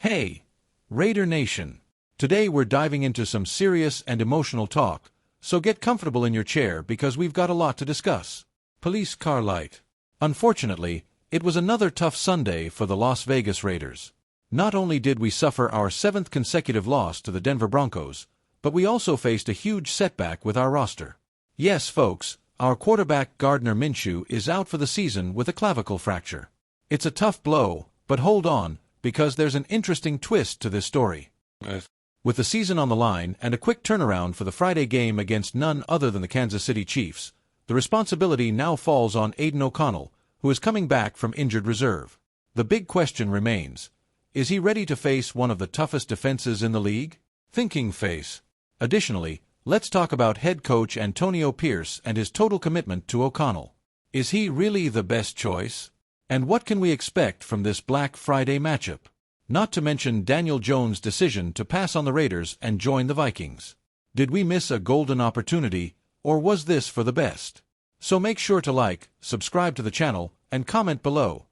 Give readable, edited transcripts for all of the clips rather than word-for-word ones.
Hey, Raider Nation! Today we're diving into some serious and emotional talk, so get comfortable in your chair because we've got a lot to discuss. Police car light. Unfortunately, it was another tough Sunday for the Las Vegas Raiders. Not only did we suffer our 7th consecutive loss to the Denver Broncos, but we also faced a huge setback with our roster. Yes, folks, our quarterback Gardner Minshew is out for the season with a clavicle fracture. It's a tough blow, but hold on, because there's an interesting twist to this story. Nice. With the season on the line and a quick turnaround for the Friday game against none other than the Kansas City Chiefs, the responsibility now falls on Aidan O'Connell, who is coming back from injured reserve. The big question remains, is he ready to face one of the toughest defenses in the league? Thinking face. Additionally, let's talk about head coach Antonio Pierce and his total commitment to O'Connell. Is he really the best choice? And what can we expect from this Black Friday matchup? Not to mention Daniel Jones' decision to pass on the Raiders and join the Vikings. Did we miss a golden opportunity, or was this for the best? So make sure to like, subscribe to the channel, and comment below.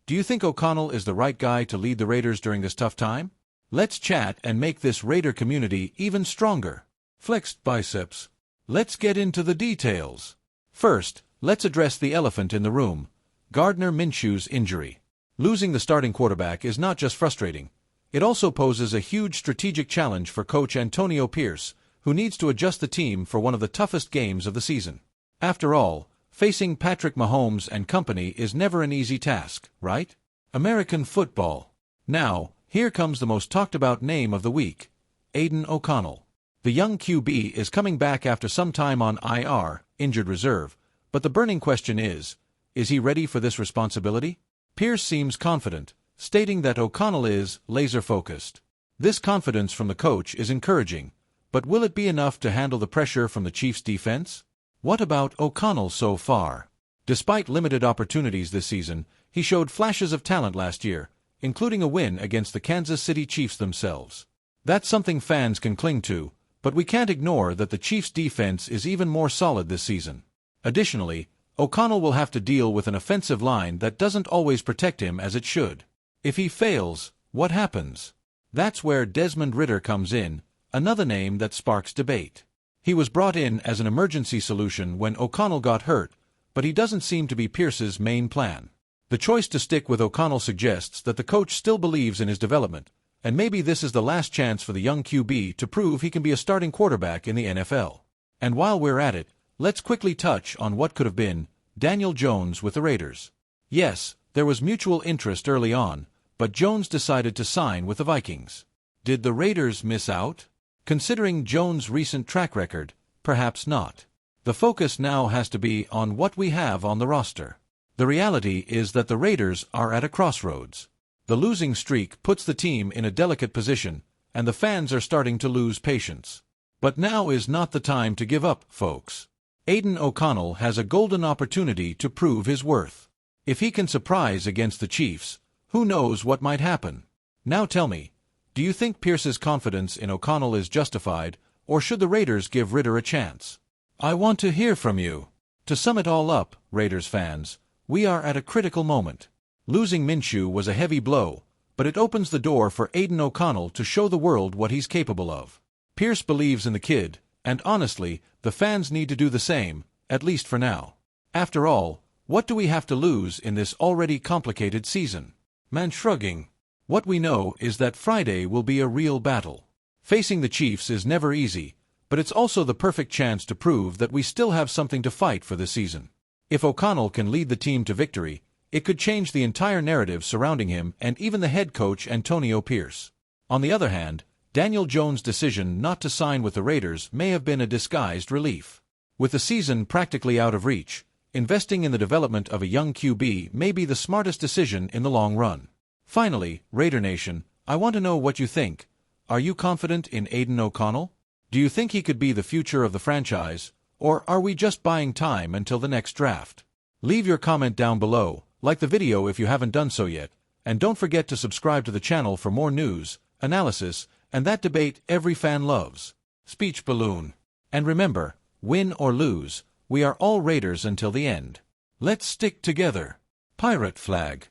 Do you think O'Connell is the right guy to lead the Raiders during this tough time? Let's chat and make this Raider community even stronger. Flexed biceps. Let's get into the details. First, let's address the elephant in the room. Gardner Minshew's injury. Losing the starting quarterback is not just frustrating. It also poses a huge strategic challenge for coach Antonio Pierce, who needs to adjust the team for one of the toughest games of the season. After all, facing Patrick Mahomes and company is never an easy task, right? American football. Now, here comes the most talked about name of the week, Aidan O'Connell. The young QB is coming back after some time on IR, injured reserve, but the burning question is he ready for this responsibility? Pierce seems confident, stating that O'Connell is laser-focused. This confidence from the coach is encouraging, but will it be enough to handle the pressure from the Chiefs' defense? What about O'Connell so far? Despite limited opportunities this season, he showed flashes of talent last year, including a win against the Kansas City Chiefs themselves. That's something fans can cling to, but we can't ignore that the Chiefs' defense is even more solid this season. Additionally, O'Connell will have to deal with an offensive line that doesn't always protect him as it should. If he fails, what happens? That's where Desmond Ridder comes in, another name that sparks debate. He was brought in as an emergency solution when O'Connell got hurt, but he doesn't seem to be Pierce's main plan. The choice to stick with O'Connell suggests that the coach still believes in his development, and maybe this is the last chance for the young QB to prove he can be a starting quarterback in the NFL. And while we're at it, let's quickly touch on what could have been Daniel Jones with the Raiders. Yes, there was mutual interest early on, but Jones decided to sign with the Vikings. Did the Raiders miss out? Considering Jones' recent track record, perhaps not. The focus now has to be on what we have on the roster. The reality is that the Raiders are at a crossroads. The losing streak puts the team in a delicate position, and the fans are starting to lose patience. But now is not the time to give up, folks. Aidan O'Connell has a golden opportunity to prove his worth. If he can surprise against the Chiefs, who knows what might happen? Now tell me, do you think Pierce's confidence in O'Connell is justified, or should the Raiders give Ridder a chance? I want to hear from you. To sum it all up, Raiders fans, we are at a critical moment. Losing Minshew was a heavy blow, but it opens the door for Aidan O'Connell to show the world what he's capable of. Pierce believes in the kid, and honestly, the fans need to do the same, at least for now. After all, what do we have to lose in this already complicated season? Man shrugging. What we know is that Friday will be a real battle. Facing the Chiefs is never easy, but it's also the perfect chance to prove that we still have something to fight for this season. If O'Connell can lead the team to victory, it could change the entire narrative surrounding him and even the head coach Antonio Pierce. On the other hand, Daniel Jones' decision not to sign with the Raiders may have been a disguised relief. With the season practically out of reach, investing in the development of a young QB may be the smartest decision in the long run. Finally, Raider Nation, I want to know what you think. Are you confident in Aidan O'Connell? Do you think he could be the future of the franchise, or are we just buying time until the next draft? Leave your comment down below, like the video if you haven't done so yet, and don't forget to subscribe to the channel for more news, analysis, and that debate every fan loves. Speech balloon. And remember, win or lose, we are all Raiders until the end. Let's stick together. Pirate flag.